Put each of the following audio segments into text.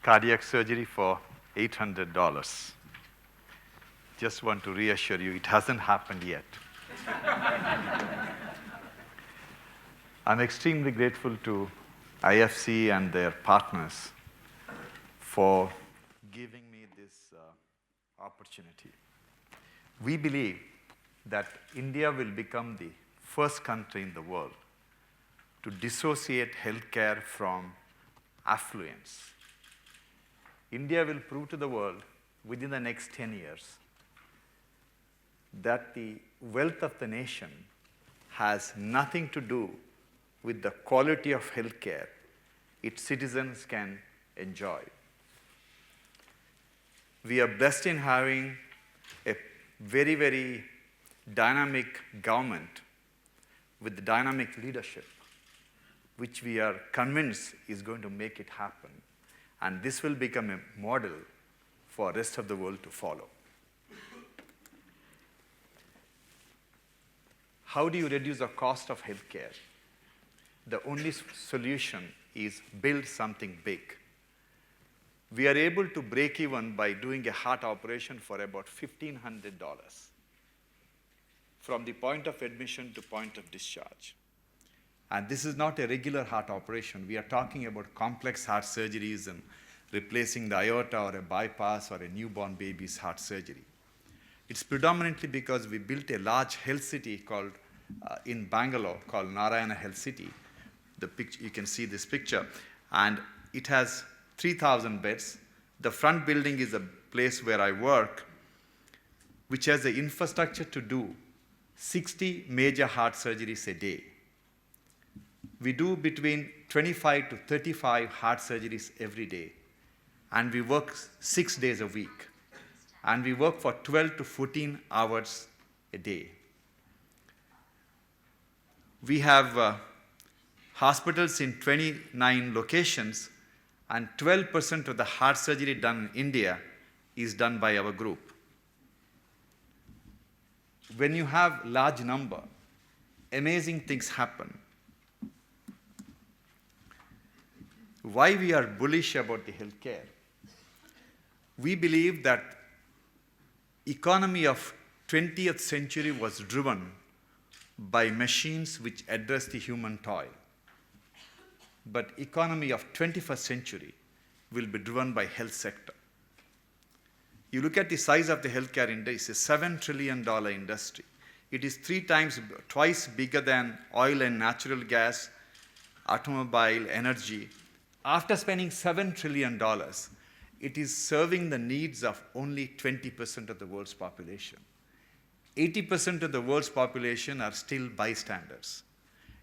cardiac surgery for $800. Just want to reassure you, it hasn't happened yet. I'm extremely grateful to IFC and their partners for giving me this opportunity. We believe that India will become the first country in the world to dissociate healthcare from affluence. India will prove to the world within the next 10 years that the wealth of the nation has nothing to do with the quality of healthcare its citizens can enjoy. We are blessed in having a very, very dynamic government with dynamic leadership, which we are convinced is going to make it happen. And this will become a model for the rest of the world to follow. How do you reduce the cost of healthcare? The only solution is build something big. We are able to break even by doing a heart operation for about $1,500 from the point of admission to point of discharge. And this is not a regular heart operation. We are talking about complex heart surgeries and replacing the aorta or a bypass or a newborn baby's heart surgery. It's predominantly because we built a large health city called, in Bangalore called Narayana Health City. You can see this picture. And it has 3,000 beds. The front building is a place where I work, which has the infrastructure to do 60 major heart surgeries a day. We do between 25 to 35 heart surgeries every day. And we work 6 days a week. And we work for 12 to 14 hours a day. We have hospitals in 29 locations, and 12% of the heart surgery done in India is done by our group. When you have large number, amazing things happen. Why we are bullish about the healthcare? We believe that economy of 20th century was driven by machines which address the human toil. But economy of 21st century will be driven by health sector. You look at the size of the healthcare industry, it's a $7 trillion industry. It is twice bigger than oil and natural gas, automobile, energy. After spending $7 trillion, it is serving the needs of only 20% of the world's population. 80% of the world's population are still bystanders.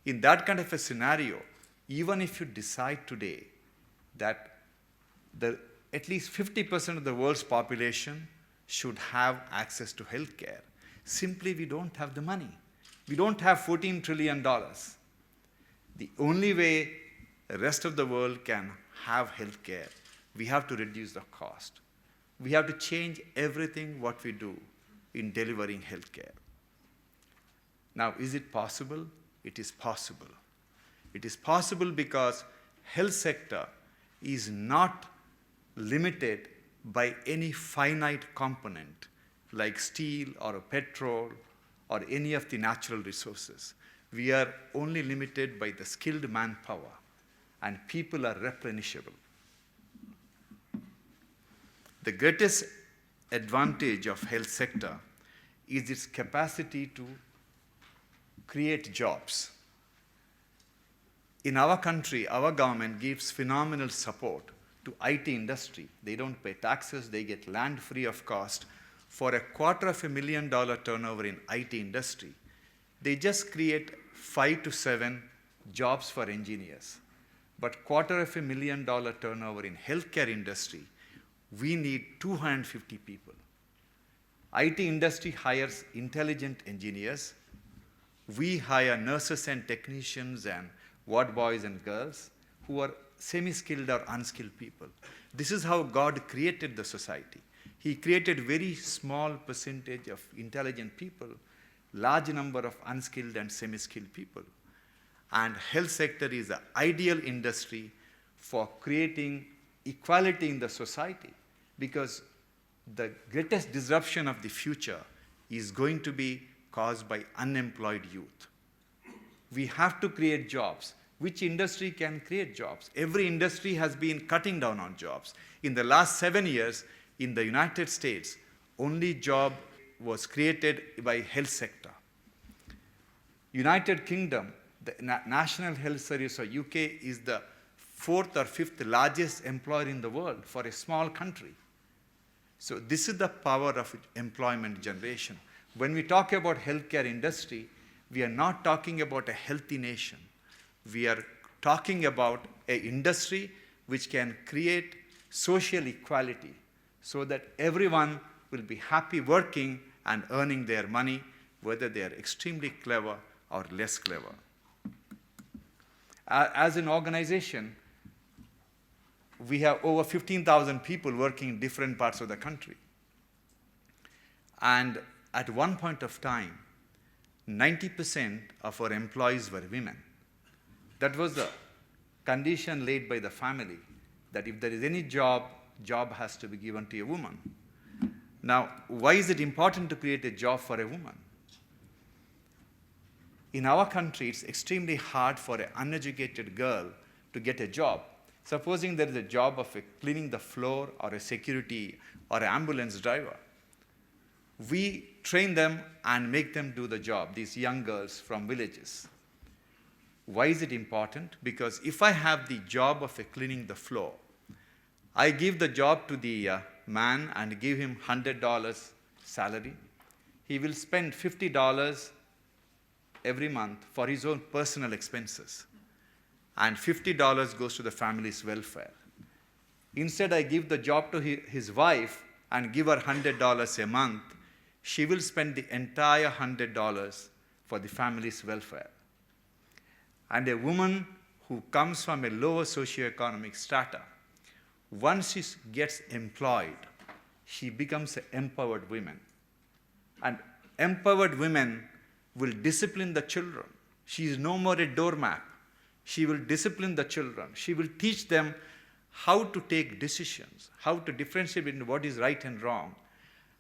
In that kind of a scenario, even if you decide today that at least 50% of the world's population should have access to healthcare, simply we don't have the money. We don't have $14 trillion. The only way the rest of the world can have healthcare, we have to reduce the cost. We have to change everything what we do in delivering healthcare. Now, is it possible? It is possible. It is possible because health sector is not limited by any finite component like steel or petrol or any of the natural resources. We are only limited by the skilled manpower, and people are replenishable. The greatest advantage of health sector is its capacity to create jobs. In our country, our government gives phenomenal support to IT industry. They don't pay taxes, they get land free of cost. For $250,000 turnover in IT industry, they just create 5 to 7 jobs for engineers. But $250,000 turnover in healthcare industry, we need 250 people. IT industry hires intelligent engineers. We hire nurses and technicians and ward boys and girls who are semi-skilled or unskilled people. This is how God created the society. He created very small percentage of intelligent people, large number of unskilled and semi-skilled people. And health sector is the ideal industry for creating equality in the society, because the greatest disruption of the future is going to be caused by unemployed youth. We have to create jobs. Which industry can create jobs? Every industry has been cutting down on jobs. In the last 7 years, in the United States, only job was created by health sector. United Kingdom, the National Health Service of UK is the 4th or 5th largest employer in the world for a small country. So this is the power of employment generation. When we talk about healthcare industry, we are not talking about a healthy nation. We are talking about an industry which can create social equality so that everyone will be happy working and earning their money, whether they are extremely clever or less clever. As an organization, we have over 15,000 people working in different parts of the country. And at one point of time, 90% of our employees were women. That was the condition laid by the family, that if there is any job has to be given to a woman. Now, why is it important to create a job for a woman? In our country, it's extremely hard for an uneducated girl to get a job. Supposing there is a job of cleaning the floor or a security or an ambulance driver. We train them and make them do the job, these young girls from villages. Why is it important? Because if I have the job of cleaning the floor, I give the job to the man and give him $100 salary. He will spend $50 every month for his own personal expenses. And $50 goes to the family's welfare. Instead, I give the job to his wife and give her $100 a month. She will spend the entire $100 for the family's welfare. And a woman who comes from a lower socioeconomic strata, once she gets employed, she becomes an empowered woman. And empowered women will discipline the children. She is no more a doormat. She will discipline the children. She will teach them how to take decisions, how to differentiate between what is right and wrong.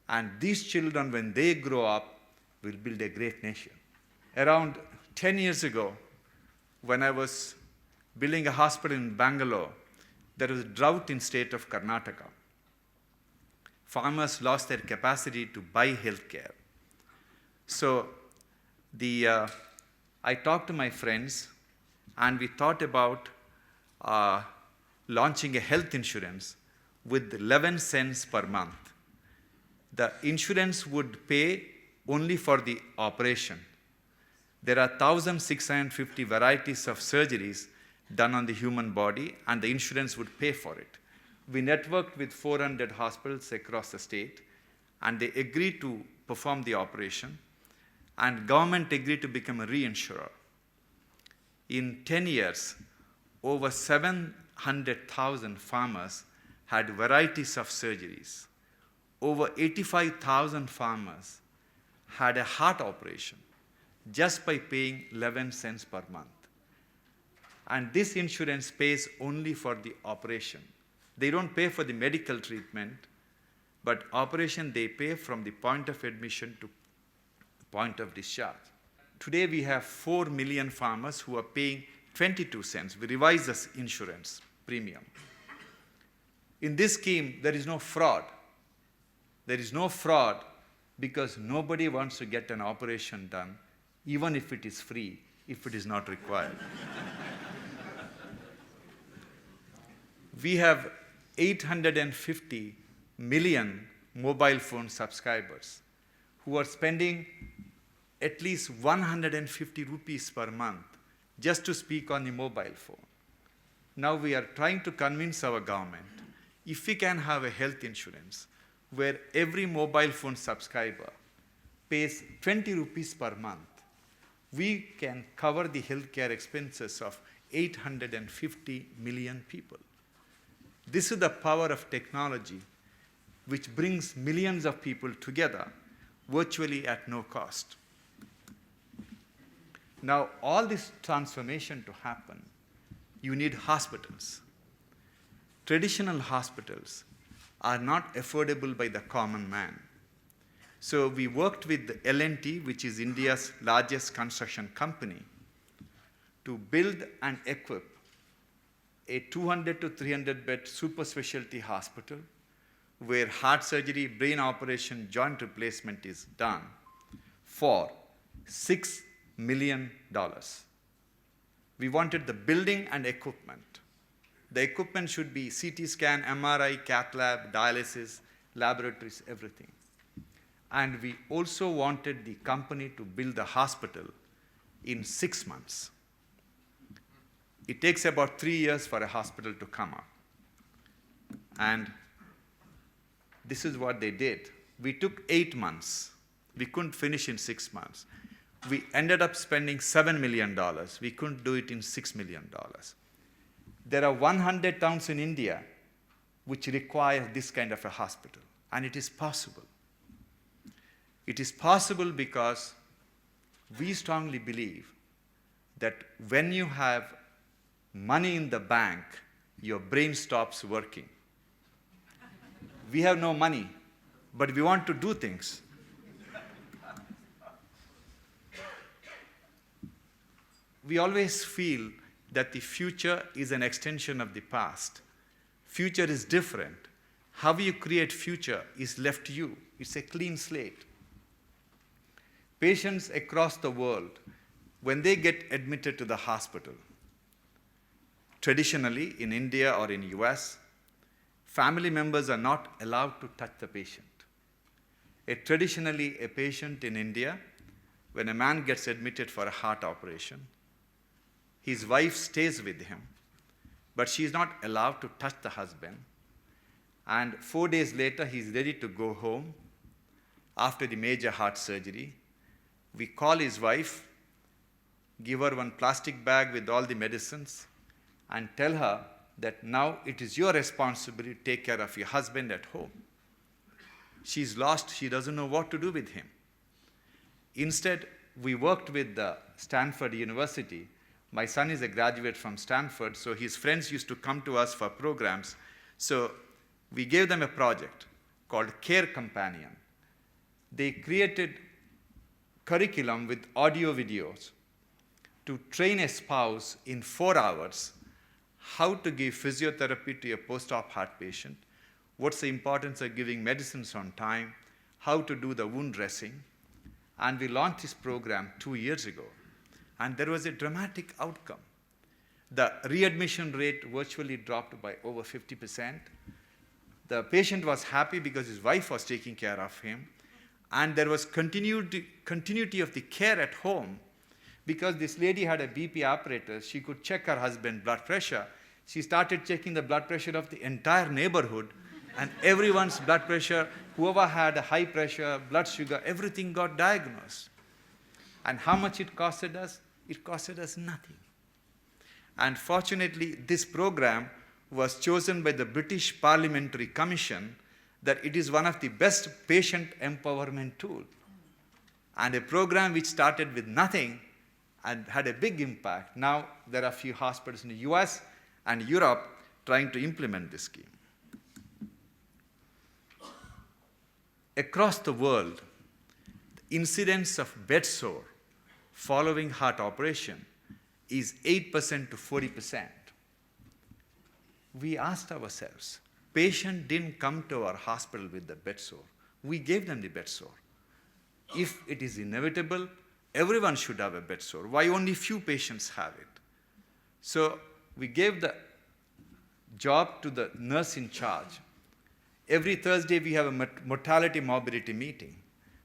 And these children, when they grow up, will build a great nation. Around 10 years ago, when I was building a hospital in Bangalore, there was a drought in state of Karnataka. Farmers lost their capacity to buy healthcare. So I talked to my friends, and we thought about launching a health insurance with 11 cents per month. The insurance would pay only for the operation. There are 1,650 varieties of surgeries done on the human body, and the insurance would pay for it. We networked with 400 hospitals across the state, and they agreed to perform the operation, and government agreed to become a reinsurer. In 10 years, over 700,000 farmers had varieties of surgeries. Over 85,000 farmers had a heart operation just by paying 11 cents per month. And this insurance pays only for the operation. They don't pay for the medical treatment, but operation they pay from the point of admission to point of discharge. Today we have 4 million farmers who are paying 22 cents. We revise this insurance premium. In this scheme, there is no fraud. There is no fraud because nobody wants to get an operation done, even if it is free, if it is not required. We have 850 million mobile phone subscribers who are spending at least 150 rupees per month just to speak on the mobile phone. Now we are trying to convince our government, if we can have a health insurance where every mobile phone subscriber pays 20 rupees per month, we can cover the healthcare expenses of 850 million people. This is the power of technology, which brings millions of people together virtually at no cost. Now, all this transformation to happen, you need hospitals. traditional hospitals are not affordable by the common man. So we worked with L&T, which is India's largest construction company, to build and equip a 200 to 300 bed super specialty hospital where heart surgery, brain operation, joint replacement is done for $6 million. We wanted the building and equipment. The equipment should be CT scan, MRI, cath lab, dialysis, laboratories, everything. And we also wanted the company to build the hospital in 6 months. It takes about 3 years for a hospital to come up. And this is what they did. We took 8 months. We couldn't finish in 6 months. We ended up spending $7 million. We couldn't do it in $6 million. There are 100 towns in India which require this kind of a hospital, and it is possible. It is possible because we strongly believe that when you have money in the bank, your brain stops working. We have no money, but we want to do things. We always feel that the future is an extension of the past. Future is different. How you create future is left to you. It's a clean slate. Patients across the world, when they get admitted to the hospital, traditionally in India or in US, family members are not allowed to touch the patient. Traditionally, a patient in India, when a man gets admitted for a heart operation, his wife stays with him, but she is not allowed to touch the husband. And 4 days later, he's ready to go home after the major heart surgery. We call his wife, give her one plastic bag with all the medicines, and tell her that now it is your responsibility to take care of your husband at home. She's lost. She doesn't know what to do with him. Instead, we worked with the Stanford University. My son is a graduate from Stanford, so his friends used to come to us for programs. So we gave them a project called Care Companion. They created curriculum with audio videos to train a spouse in 4 hours how to give physiotherapy to a post-op heart patient, what's the importance of giving medicines on time, how to do the wound dressing. And we launched this program 2 years ago. And there was a dramatic outcome. The readmission rate virtually dropped by over 50%. The patient was happy because his wife was taking care of him. And there was continuity of the care at home because this lady had a BP apparatus. She could check her husband's blood pressure. She started checking the blood pressure of the entire neighborhood, and everyone's blood pressure, whoever had a high pressure, blood sugar, everything got diagnosed. And how much it costed us? It costed us nothing. And fortunately, this program was chosen by the British Parliamentary Commission that it is one of the best patient empowerment tools. And a program which started with nothing and had a big impact. Now there are a few hospitals in the US and Europe trying to implement this scheme. Across the world, the incidence of bed sore following heart operation is 8% to 40%. We asked ourselves, patient didn't come to our hospital with the bed sore. We gave them the bed sore. If it is inevitable, everyone should have a bed sore. Why only few patients have it? So we gave the job to the nurse in charge. Every Thursday we have a mortality morbidity meeting.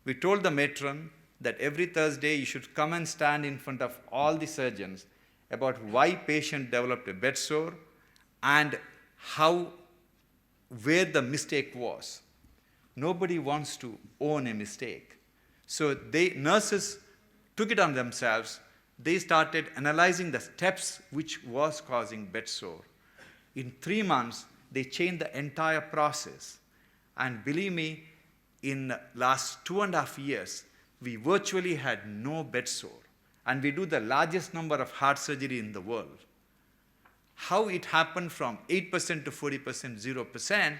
We told the matron that every Thursday you should come and stand in front of all the surgeons about why patient developed a bed sore and where the mistake was. Nobody wants to own a mistake. So nurses took it on themselves. They started analyzing the steps which was causing bed sore. In 3 months, they changed the entire process. And believe me, in the last 2.5 years, we virtually had no bed sore. And we do the largest number of heart surgery in the world. How it happened from 8% to 40%, 0%,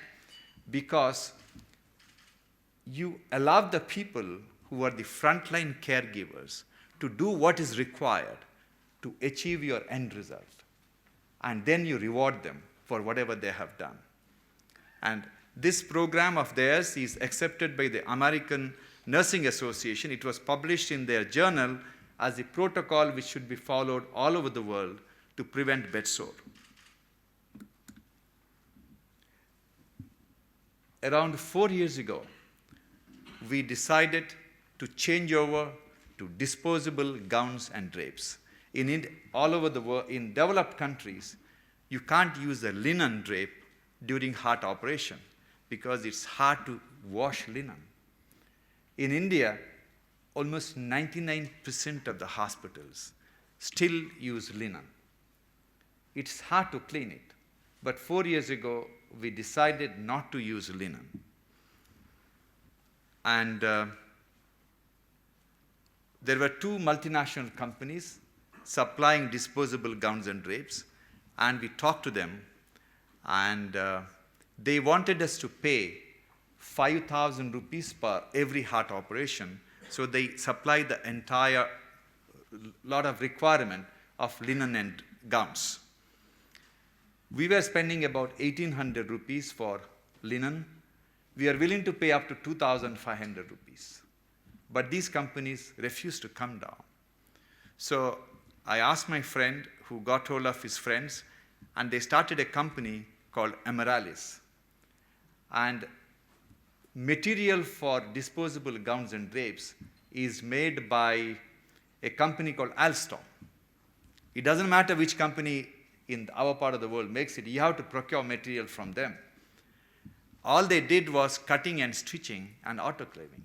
because you allow the people who are the frontline caregivers to do what is required to achieve your end result. And then you reward them for whatever they have done. And this program of theirs is accepted by the American Nursing Association. It was published in their journal as a protocol which should be followed all over the world to prevent bedsore. Around 4 years ago, we decided to change over to disposable gowns and drapes. All over the world, in developed countries, you can't use a linen drape during heart operation because it's hard to wash linen. In India, almost 99% of the hospitals still use linen. It's hard to clean it. But 4 years ago, we decided not to use linen. And there were 2 multinational companies supplying disposable gowns and drapes, and we talked to them, and they wanted us to pay 5,000 rupees per every heart operation, so they supplied the entire lot of requirement of linen and gowns. We were spending about 1,800 rupees for linen. We are willing to pay up to 2,500 rupees. But these companies refused to come down. So I asked my friend, who got hold of his friends, and they started a company called Ameralis. And material for disposable gowns and drapes is made by a company called Alstom. It doesn't matter which company in our part of the world makes it, you have to procure material from them. All they did was cutting and stitching and autoclaving.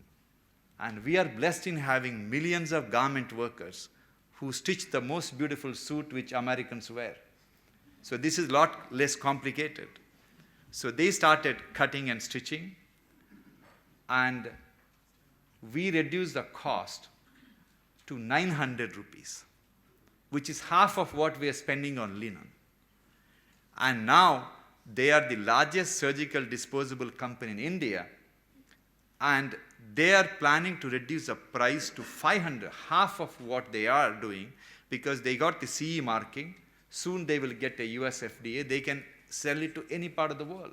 And we are blessed in having millions of garment workers who stitch the most beautiful suit which Americans wear. So this is a lot less complicated. So they started cutting and stitching, and we reduced the cost to 900 rupees, which is half of what we are spending on linen. And now they are the largest surgical disposable company in India, and they are planning to reduce the price to 500, half of what they are doing, because they got the CE marking. Soon they will get a US FDA. They can sell it to any part of the world.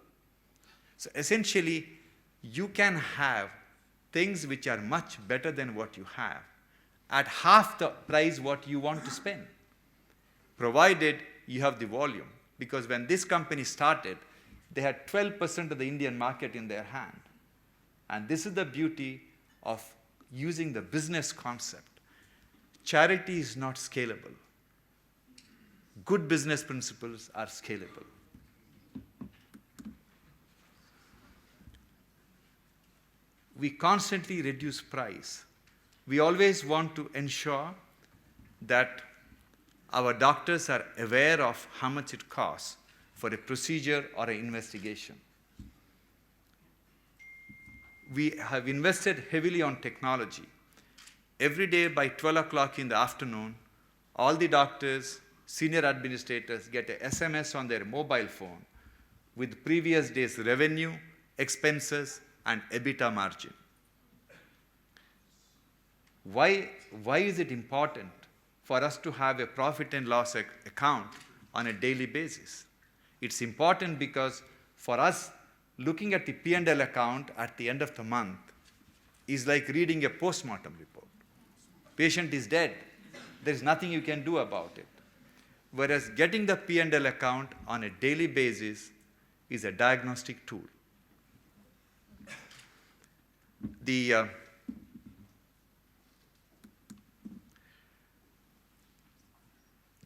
So essentially, you can have things which are much better than what you have at half the price what you want to spend, provided you have the volume. Because when this company started, they had 12% of the Indian market in their hand. And this is the beauty of using the business concept. Charity is not scalable. Good business principles are scalable. We constantly reduce price. We always want to ensure that our doctors are aware of how much it costs for a procedure or an investigation. We have invested heavily on technology. Every day by 12 o'clock in the afternoon, all the doctors, senior administrators get an SMS on their mobile phone with previous day's revenue, expenses, and EBITDA margin. Why is it important for us to have a profit and loss account on a daily basis? It's important because for us, looking at the P&L account at the end of the month is like reading a postmortem report. Patient is dead. There's nothing you can do about it. Whereas getting the P&L account on a daily basis is a diagnostic tool.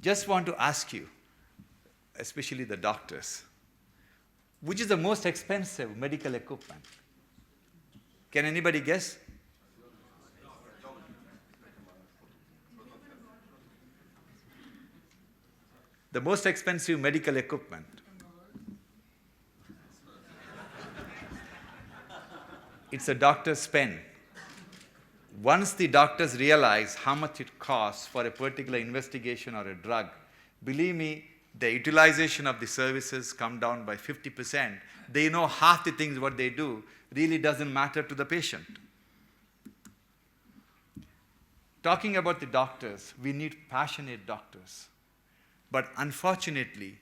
Just want to ask you, especially the doctors, which is the most expensive medical equipment? Can anybody guess? The most expensive medical equipment. It's a doctor's pen. Once the doctors realize how much it costs for a particular investigation or a drug, believe me, the utilization of the services come down by 50%. They know half the things what they do really doesn't matter to the patient. Talking about the doctors, we need passionate doctors. But unfortunately,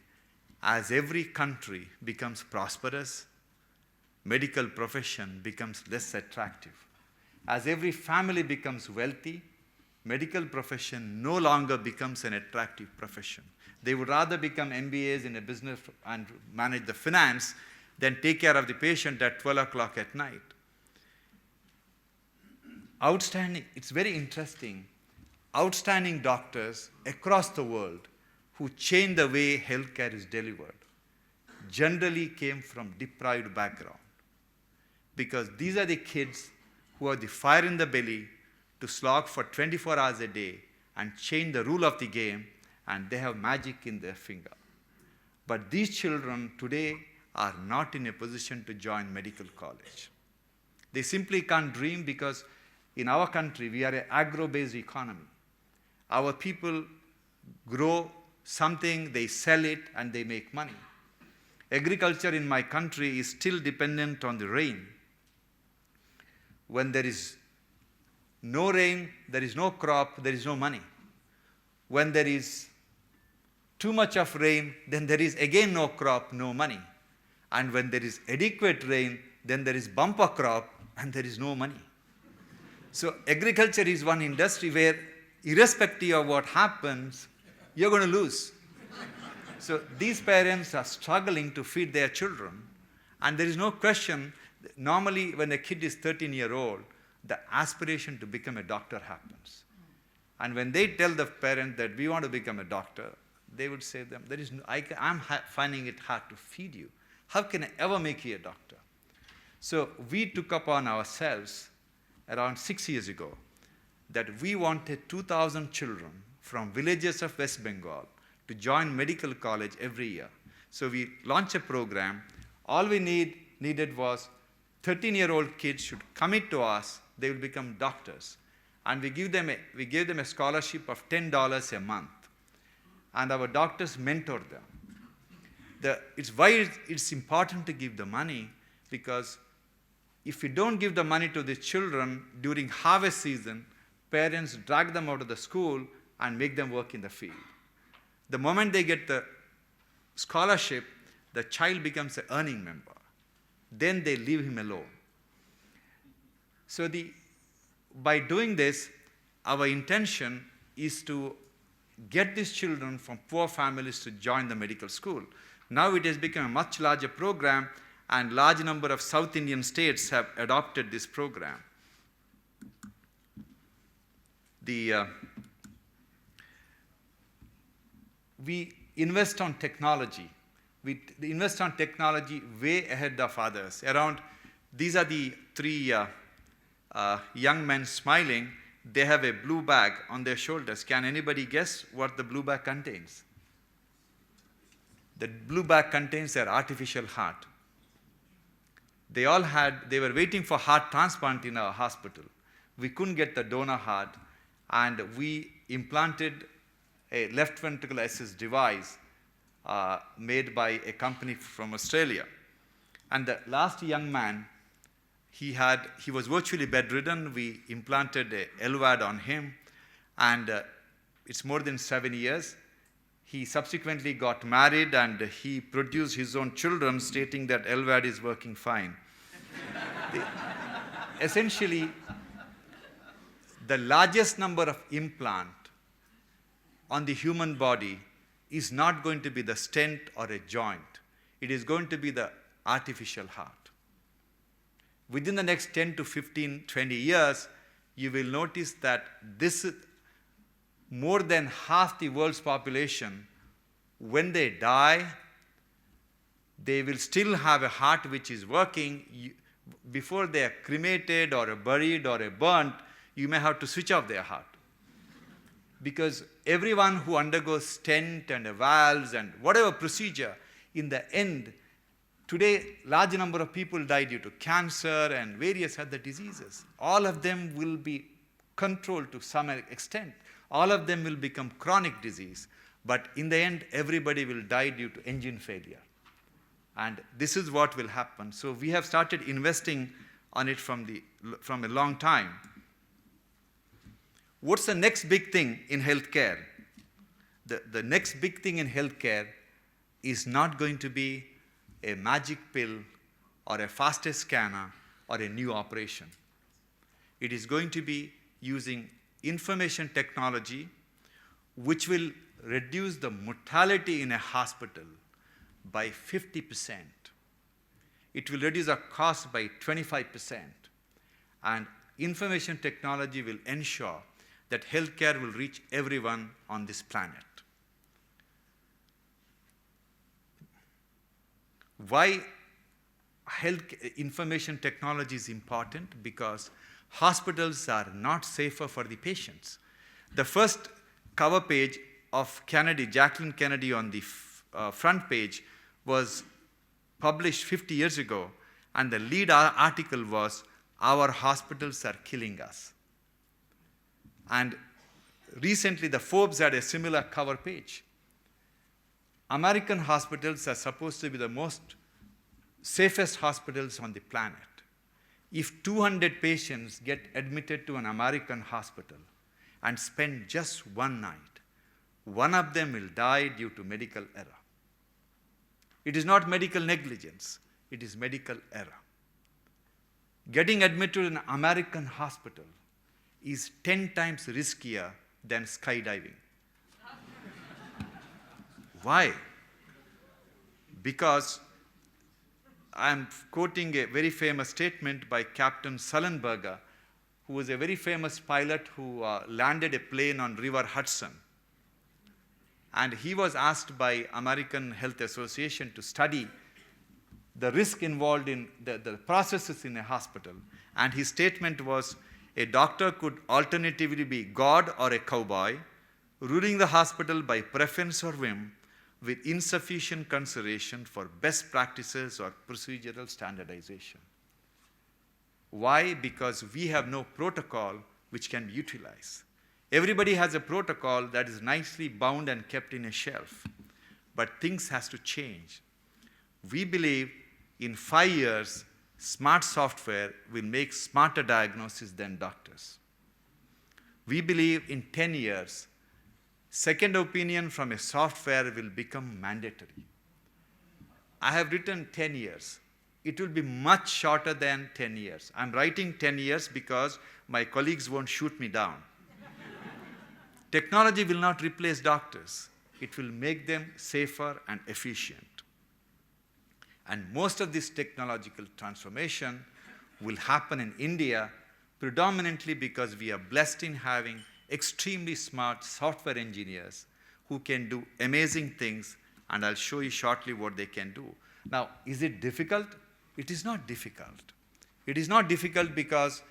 as every country becomes prosperous, medical profession becomes less attractive. As every family becomes wealthy, medical profession no longer becomes an attractive profession. They would rather become MBAs in a business and manage the finance than take care of the patient at 12 o'clock at night. Outstanding, it's very interesting, outstanding doctors across the world who changed the way healthcare is delivered generally came from deprived background. Because these are the kids who have the fire in the belly to slog for 24 hours a day and change the rule of the game, and they have magic in their finger. But these children today are not in a position to join medical college. They simply can't dream because in our country, we are an agro-based economy. Our people grow something, they sell it, and they make money. Agriculture in my country is still dependent on the rain. When there is no rain, there is no crop, there is no money. When there is too much of rain, then there is again no crop, no money. And when there is adequate rain, then there is bumper crop and there is no money. So agriculture is one industry where irrespective of what happens, you're going to lose. So these parents are struggling to feed their children. And there is no question, normally when a kid is 13-year-old, the aspiration to become a doctor happens. And when they tell the parent that we want to become a doctor, they would say to them, I'm finding it hard to feed you. How can I ever make you a doctor? So we took upon ourselves around 6 years ago that we wanted 2,000 children from villages of West Bengal to join medical college every year. So we launched a program. All we needed was 13-year-old kids should commit to us. They will become doctors. And we gave them a scholarship of $10 a month. And our doctors mentor them. It's why it's important to give the money, because if we don't give the money to the children during harvest season, parents drag them out of the school and make them work in the field. The moment they get the scholarship, the child becomes an earning member. Then they leave him alone. So by doing this, our intention is to get these children from poor families to join the medical school. Now it has become a much larger program, and large number of South Indian states have adopted this program. We invest on technology. We invest on technology way ahead of others. These are the three young men smiling. They have a blue bag on their shoulders. Can anybody guess what the blue bag contains? The blue bag contains their artificial heart. They were waiting for heart transplant in our hospital. We couldn't get the donor heart, and we implanted a left ventricle assist device made by a company from Australia. And the last young man, he was virtually bedridden. We implanted a LVAD on him, and it's more than 7 years. He subsequently got married, and he produced his own children, stating that LVAD is working fine. Essentially, the largest number of implant on the human body is not going to be the stent or a joint. It is going to be the artificial heart. Within the next 10 to 15, 20 years, you will notice that more than half the world's population, when they die, they will still have a heart which is working. Before they are cremated or buried or burnt, you may have to switch off their heart. Because everyone who undergoes stent and valves and whatever procedure, in the end, today, large number of people die due to cancer and various other diseases. All of them will be controlled to some extent. All of them will become chronic disease. But in the end, everybody will die due to engine failure. And this is what will happen. So we have started investing on it from a long time. What's the next big thing in healthcare? The next big thing in healthcare is not going to be a magic pill or a fastest scanner or a new operation. It is going to be using information technology which will reduce the mortality in a hospital by 50%. It will reduce our cost by 25%. And information technology will ensure that healthcare will reach everyone on this planet. Why information technology is important? Because hospitals are not safer for the patients. The first cover page of Kennedy, Jacqueline Kennedy on the front page was published 50 years ago, and the lead article was, "Our hospitals are killing us." And recently, the Forbes had a similar cover page. American hospitals are supposed to be the most safest hospitals on the planet. If 200 patients get admitted to an American hospital and spend just one night, one of them will die due to medical error. It is not medical negligence, it is medical error. Getting admitted in an American hospital is 10 times riskier than skydiving. Why? Because I'm quoting a very famous statement by Captain Sullenberger, who was a very famous pilot who landed a plane on River Hudson. And he was asked by American Health Association to study the risk involved in the processes in a hospital. And his statement was, a doctor could alternatively be God or a cowboy, ruling the hospital by preference or whim, with insufficient consideration for best practices or procedural standardization. Why? Because we have no protocol which can be utilized. Everybody has a protocol that is nicely bound and kept in a shelf, but things has to change. We believe in 5 years, smart software will make smarter diagnosis than doctors. We believe in 10 years, second opinion from a software will become mandatory. I have written 10 years. It will be much shorter than 10 years. I'm writing 10 years because my colleagues won't shoot me down. Technology will not replace doctors. It will make them safer and efficient. And most of this technological transformation will happen in India predominantly because we are blessed in having extremely smart software engineers who can do amazing things, and I'll show you shortly what they can do. Now, is it difficult? It is not difficult. It is not difficult because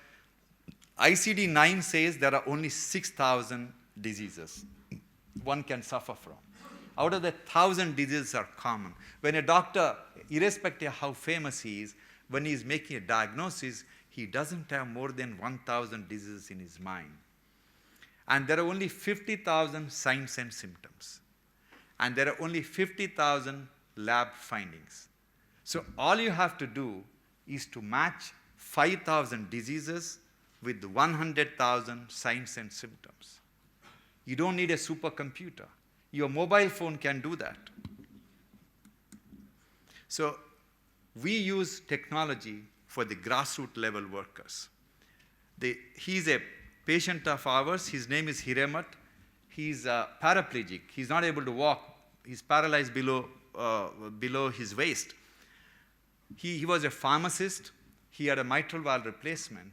ICD-9 says there are only 6,000 diseases one can suffer from. Out of the 1,000 diseases are common. When a doctor, irrespective of how famous he is, when he is making a diagnosis, he doesn't have more than 1,000 diseases in his mind. And there are only 50,000 signs and symptoms. And there are only 50,000 lab findings. So all you have to do is to match 5,000 diseases with 100,000 signs and symptoms. You don't need a supercomputer. Your mobile phone can do that. So we use technology for the grassroots level workers. He's a patient of ours. His name is Hiremat. He's paraplegic. He's not able to walk. He's paralyzed below his waist. He was a pharmacist. He had a mitral valve replacement.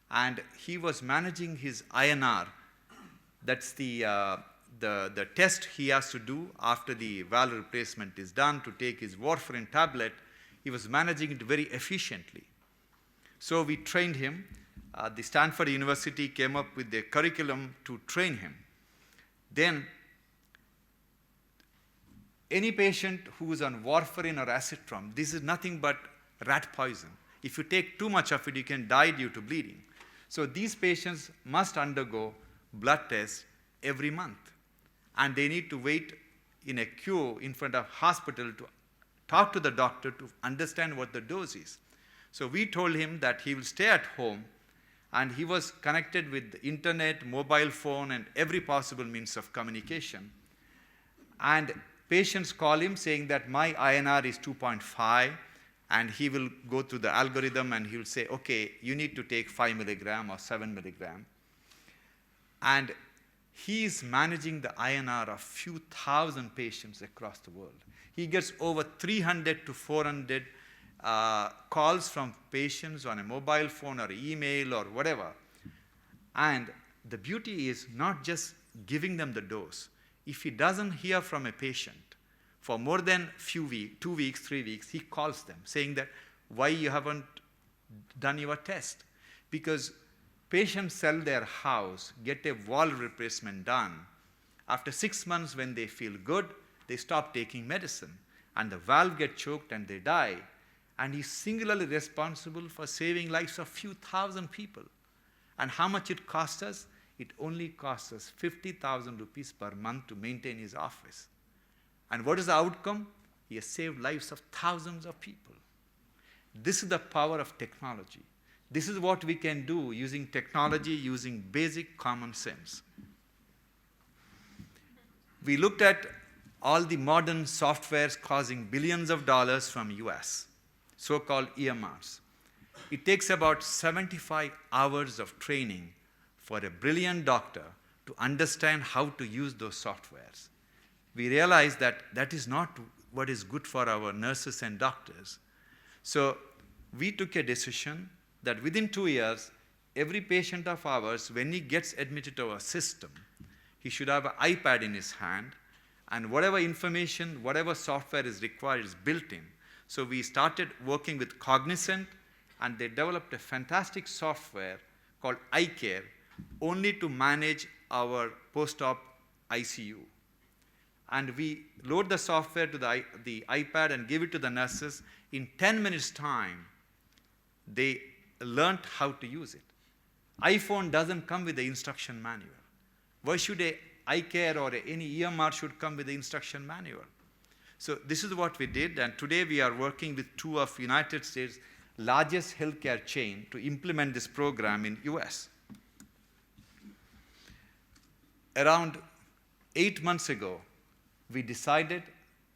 And he was managing his INR. That's the test he has to do after the valve replacement is done to take his warfarin tablet. He was managing it very efficiently. So we trained him. The Stanford University came up with a curriculum to train him. Then, any patient who is on warfarin or acetron, this is nothing but rat poison. If you take too much of it, you can die due to bleeding. So these patients must undergo blood tests every month. and they need to wait in a queue in front of hospital to talk to the doctor to understand what the dose is. So we told him that he will stay at home, and he was connected with the internet, mobile phone, and every possible means of communication. And patients call him saying that my INR is 2.5, and he will go through the algorithm and he will say, okay, you need to take 5 milligram or 7 milligram. And he is managing the INR of few thousand patients across the world. He gets over 300 to 400 calls from patients on a mobile phone or email or whatever. And the beauty is not just giving them the dose. If he doesn't hear from a patient for more than few weeks, 2 weeks, 3 weeks, he calls them saying that, why you haven't done your test? Because patients sell their house, get a wall replacement done. After 6 months, when they feel good, they stop taking medicine, and the valve gets choked and they die. And he's singularly responsible for saving lives of few thousand people. And how much it costs us? It only costs us 50,000 rupees per month to maintain his office. And what is the outcome? He has saved lives of thousands of people. This is the power of technology. This is what we can do using technology, using basic common sense. We looked at all the modern softwares causing billions of dollars from US, so-called EMRs. It takes about 75 hours of training for a brilliant doctor to understand how to use those softwares. We realized that that is not what is good for our nurses and doctors. So we took a decision that within 2 years, every patient of ours, when he gets admitted to our system, he should have an iPad in his hand, and whatever information, whatever software is required is built in. So we started working with Cognizant, and they developed a fantastic software called iCare, only to manage our post-op ICU. And we load the software to the iPad and give it to the nurses. In 10 minutes' time, they learned how to use it. iPhone doesn't come with the instruction manual. Why should a iCare or any EMR should come with the instruction manual? So this is what we did, and today we are working with 2 of United States' largest healthcare chain to implement this program in US. Around 8 months ago, we decided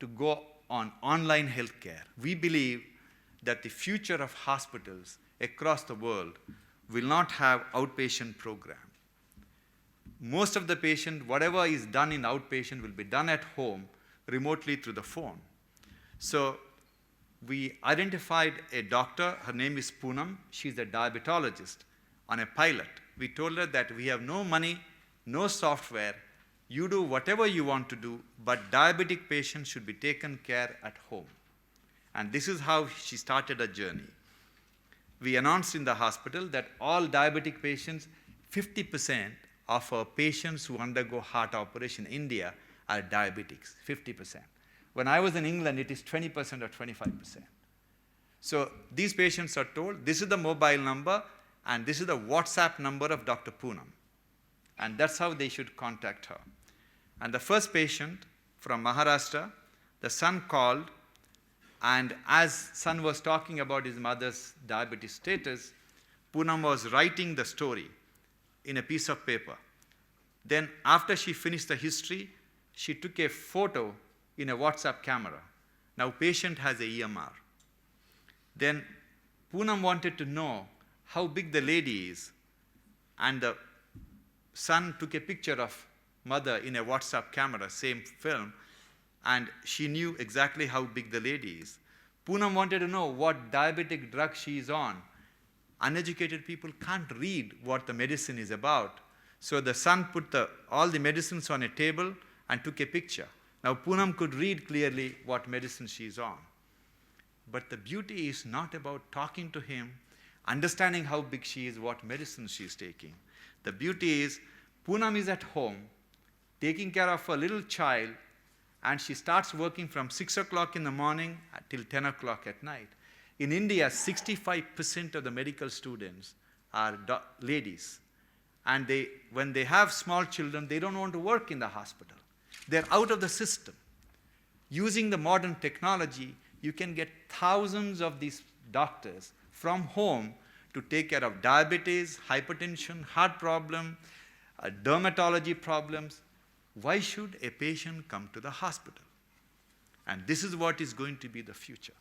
to go on online healthcare. We believe that the future of hospitals across the world will not have outpatient program. Most of the patient, whatever is done in outpatient will be done at home remotely through the phone. So we identified a doctor, her name is Poonam, she's a diabetologist, on a pilot. We told her that we have no money, no software, you do whatever you want to do, but diabetic patients should be taken care at home. And this is how she started her journey. We announced in the hospital that all diabetic patients, 50% of our patients who undergo heart operation in India are diabetics, 50%. When I was in England, it is 20% or 25%. So these patients are told, this is the mobile number, and this is the WhatsApp number of Dr. Poonam. And that's how they should contact her. And the first patient from Maharashtra, the son called, and as son was talking about his mother's diabetes status, Poonam was writing the story in a piece of paper. Then after she finished the history, she took a photo in a WhatsApp camera. Now patient has a EMR. Then Poonam wanted to know how big the lady is, and the son took a picture of mother in a WhatsApp camera, same film, and she knew exactly how big the lady is. Poonam wanted to know what diabetic drug she is on. Uneducated people can't read what the medicine is about. So the son put all the medicines on a table and took a picture. Now Poonam could read clearly what medicine she is on. But the beauty is not about talking to him, understanding how big she is, what medicine she is taking. The beauty is Poonam is at home, taking care of a little child, and she starts working from 6 o'clock in the morning till 10 o'clock at night. In India, 65% of the medical students are ladies. And when they have small children, they don't want to work in the hospital. They're out of the system. Using the modern technology, you can get thousands of these doctors from home to take care of diabetes, hypertension, heart problem, dermatology problems. Why should a patient come to the hospital? And this is what is going to be the future.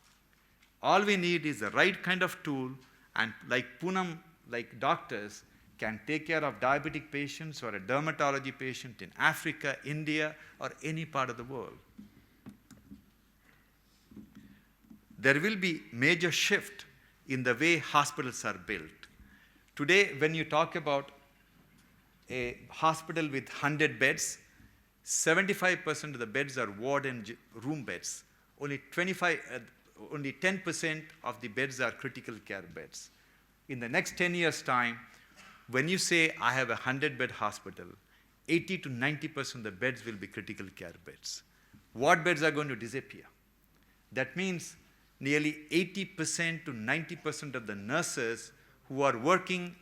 All we need is the right kind of tool, and like Poonam, like doctors, can take care of diabetic patients or a dermatology patient in Africa, India, or any part of the world. There will be major shift in the way hospitals are built. Today, when you talk about a hospital with 100 beds, 75% of the beds are ward and room beds. Only 10% of the beds are critical care beds. In the next 10 years' time, when you say, I have a 100-bed hospital, 80 to 90% of the beds will be critical care beds. Ward beds are going to disappear. That means nearly 80% to 90% of the nurses who are working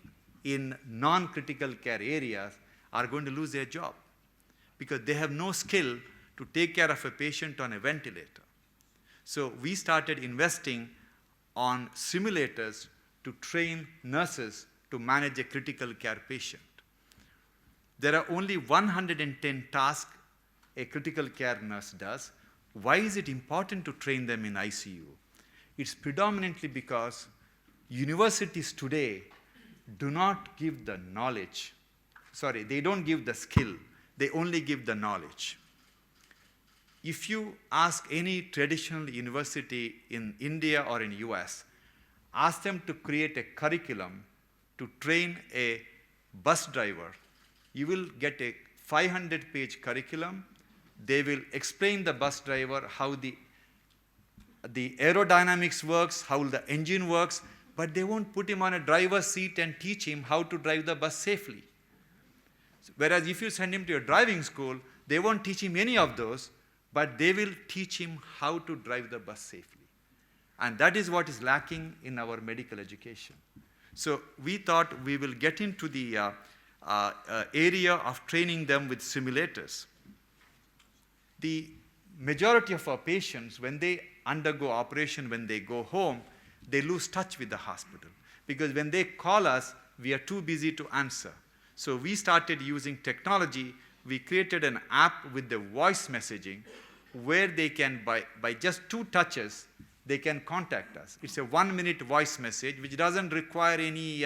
in non-critical care areas are going to lose their job because they have no skill to take care of a patient on a ventilator. So we started investing on simulators to train nurses to manage a critical care patient. There are only 110 tasks a critical care nurse does. Why is it important to train them in ICU? It's predominantly because universities today do not give the knowledge. Sorry, they don't give the skill. They only give the knowledge. If you ask any traditional university in India or in US, ask them to create a curriculum to train a bus driver, you will get a 500-page curriculum. They will explain the bus driver how the aerodynamics works, how the engine works, but they won't put him on a driver's seat and teach him how to drive the bus safely. Whereas if you send him to a driving school, they won't teach him any of those, but they will teach him how to drive the bus safely. And that is what is lacking in our medical education. So we thought we will get into the area of training them with simulators. The majority of our patients, when they undergo operation, when they go home, they lose touch with the hospital. Because when they call us, we are too busy to answer. So we started using technology. We created an app with the voice messaging where they can, by just 2 touches, they can contact us. It's a 1-minute voice message which doesn't require any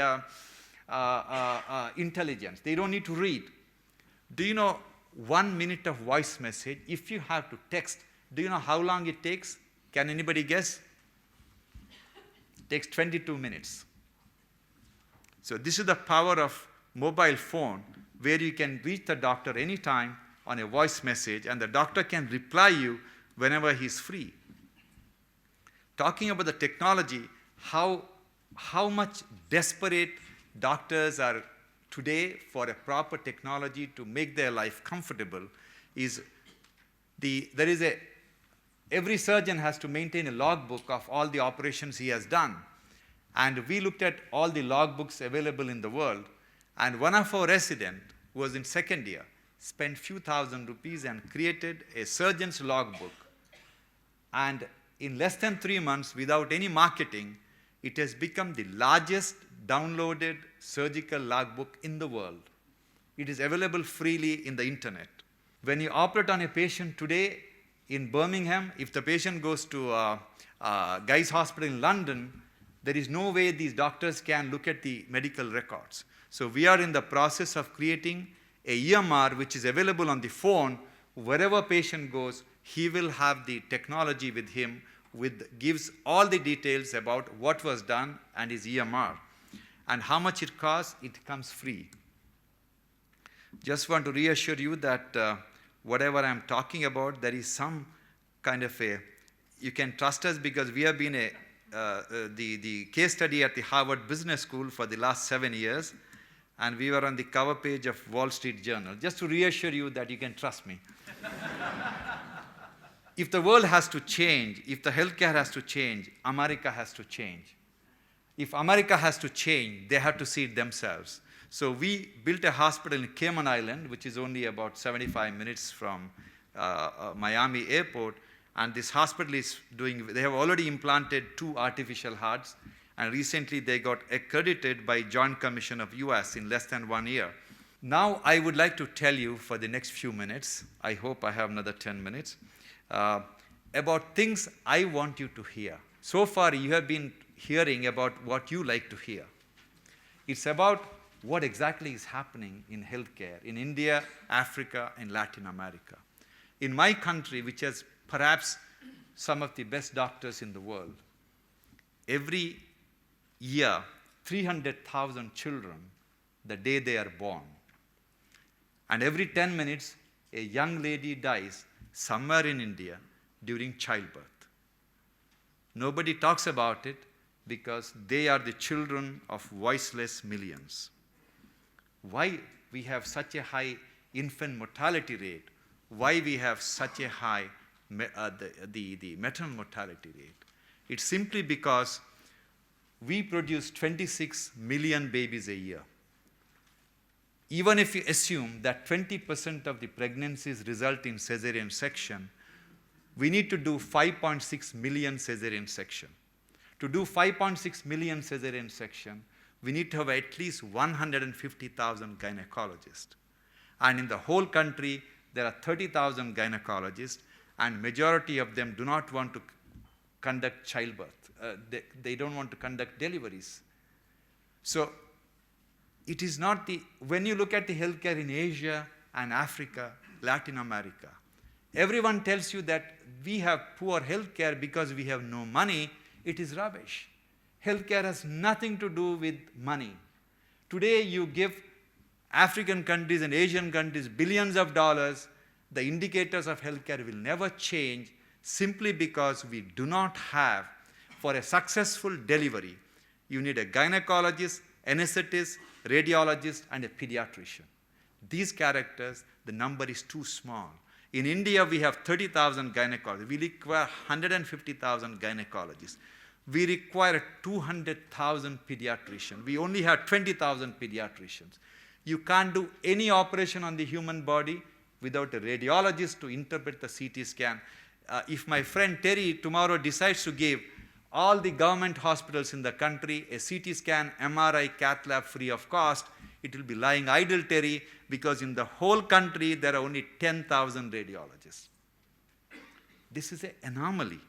intelligence. They don't need to read. Do you know 1 minute of voice message, if you have to text, do you know how long it takes? Can anybody guess? It takes 22 minutes. So this is the power of mobile phone, where you can reach the doctor anytime on a voice message, and the doctor can reply you whenever he's free. Talking about the technology, how much desperate doctors are today for a proper technology to make their life comfortable is every surgeon has to maintain a logbook of all the operations he has done. And we looked at all the logbooks available in the world, and one of our residents, who was in second year, spent few thousand rupees and created a surgeon's logbook. And in less than 3 months, without any marketing, it has become the largest downloaded surgical logbook in the world. It is available freely in the internet. When you operate on a patient today in Birmingham, if the patient goes to Guy's Hospital in London, there is no way these doctors can look at the medical records. So we are in the process of creating a EMR which is available on the phone. Wherever patient goes, he will have the technology with him, gives all the details about what was done and his EMR. And how much it costs, it comes free. Just want to reassure you that whatever I'm talking about, there is some kind of you can trust us, because we have been the case study at the Harvard Business School for the last 7 years, and we were on the cover page of Wall Street Journal, just to reassure you that you can trust me. If the world has to change, if the healthcare has to change, America has to change. If America has to change, they have to see it themselves. So we built a hospital in Cayman Island, which is only about 75 minutes from Miami airport, and this hospital is they have already implanted 2 artificial hearts, and recently they got accredited by Joint Commission of US in less than 1 year. Now I would like to tell you for the next few minutes, I hope I have another 10 minutes, about things I want you to hear. So far you have been hearing about what you like to hear. It's about what exactly is happening in healthcare in India, Africa, and Latin America. In my country, which has perhaps some of the best doctors in the world, every year 300,000 children, the day they are born, and every 10 minutes a young lady dies somewhere in India during childbirth. Nobody talks about it because they are the children of voiceless millions. Why we have such a high infant mortality rate? Why we have such a high the maternal mortality rate? It's simply because we produce 26 million babies a year. Even if you assume that 20% of the pregnancies result in cesarean section, we need to do 5.6 million cesarean section. To do 5.6 million cesarean section, we need to have at least 150,000 gynecologists. And in the whole country, there are 30,000 gynecologists, and majority of them do not want to conduct childbirth. They don't want to conduct deliveries. So it is not when you look at the healthcare in Asia and Africa, Latin America, everyone tells you that we have poor healthcare because we have no money. It is rubbish. Healthcare has nothing to do with money. Today you give African countries and Asian countries billions of dollars, the indicators of healthcare will never change simply because we do not have, for a successful delivery, you need a gynecologist, anesthetist, radiologist, and a pediatrician. These characters, the number is too small. In India, we have 30,000 gynecologists. We require 150,000 gynecologists. We require 200,000 pediatricians. We only have 20,000 pediatricians. You can't do any operation on the human body without a radiologist to interpret the CT scan. If my friend Terry tomorrow decides to give all the government hospitals in the country a CT scan, MRI, cath lab free of cost, it will be lying idle, Terry, because in the whole country there are only 10,000 radiologists. This is an anomaly.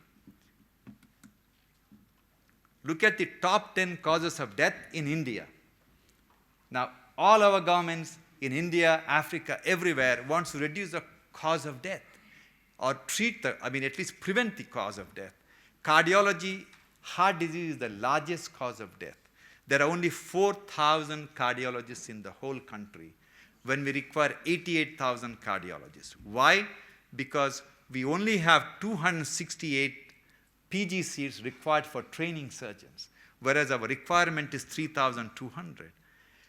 Look at the top 10 causes of death in India. Now, all our governments in India, Africa, everywhere wants to reduce the cause of death or at least prevent the cause of death. Cardiology, heart disease is the largest cause of death. There are only 4,000 cardiologists in the whole country when we require 88,000 cardiologists. Why? Because we only have 268 PG seats required for training surgeons, whereas our requirement is 3,200.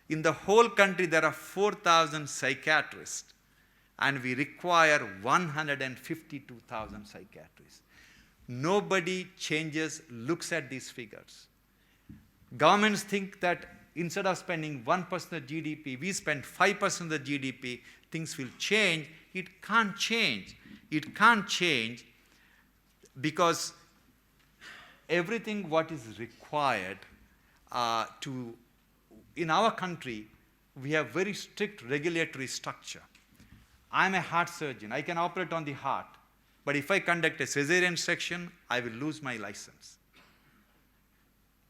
In the whole country, there are 4,000 psychiatrists, and we require 152,000 psychiatrists. Nobody looks at these figures. Governments think that instead of spending 1% of GDP, we spend 5% of the GDP, things will change. It can't change. It can't change because everything what is required in our country, we have very strict regulatory structure. I'm a heart surgeon. I can operate on the heart. But if I conduct a cesarean section, I will lose my license.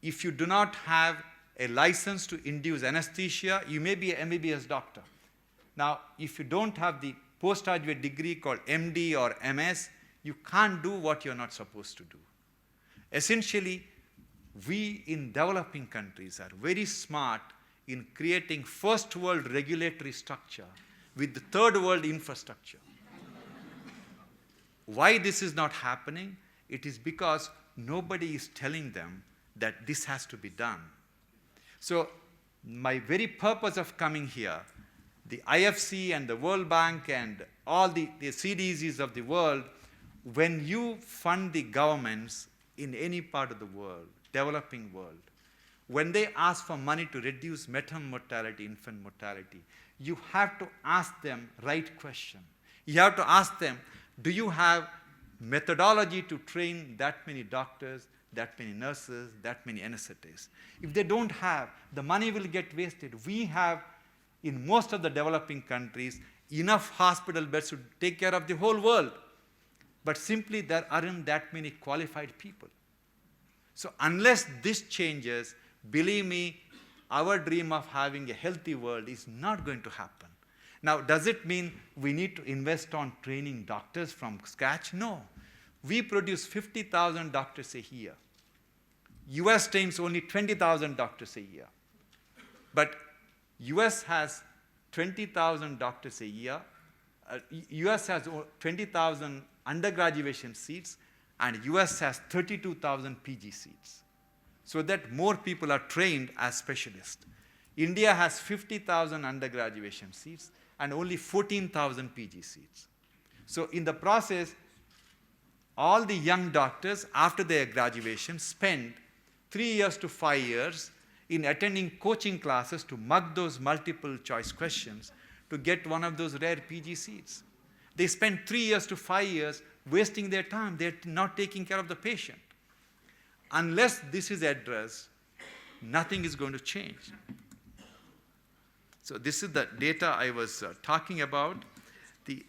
If you do not have a license to induce anesthesia, you may be an MBBS doctor. Now, if you don't have the postgraduate degree called MD or MS, you can't do what you're not supposed to do. Essentially, we in developing countries are very smart in creating first world regulatory structure with the third world infrastructure. Why this is not happening? It is because nobody is telling them that this has to be done. So my very purpose of coming here, the IFC and the World Bank and all the CDCs of the world, when you fund the governments in any part of the world, developing world, when they ask for money to reduce maternal mortality, infant mortality, you have to ask them right question. You have to ask them, do you have methodology to train that many doctors, that many nurses, that many anesthetists? If they don't have, the money will get wasted. We have, in most of the developing countries, enough hospital beds to take care of the whole world. But simply there aren't that many qualified people. So unless this changes, believe me, our dream of having a healthy world is not going to happen. Now, does it mean we need to invest on training doctors from scratch? No. We produce 50,000 doctors a year. US trains only 20,000 doctors a year. But US has 20,000 doctors a year. US has 20,000 undergraduation seats, and US has 32,000 PG seats. So that more people are trained as specialists. India has 50,000 undergraduation seats and only 14,000 PG seats. So in the process, all the young doctors after their graduation spend 3 years to 5 years in attending coaching classes to mug those multiple choice questions to get one of those rare PG seats. They spend 3 years to 5 years wasting their time. They're not taking care of the patient. Unless this is addressed, nothing is going to change. So this is the data I was talking about. The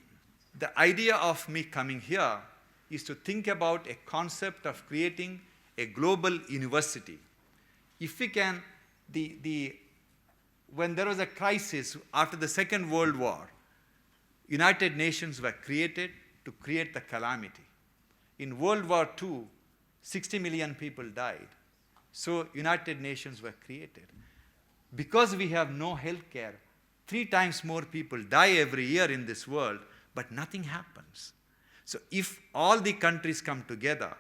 idea of me coming here is to think about a concept of creating a global university. If we can, when there was a crisis after the Second World War, United Nations were created to create the calamity. In World War II, 60 million people died. So United Nations were created. Because we have no health care, 3 times more people die every year in this world, but nothing happens. So if all the countries come together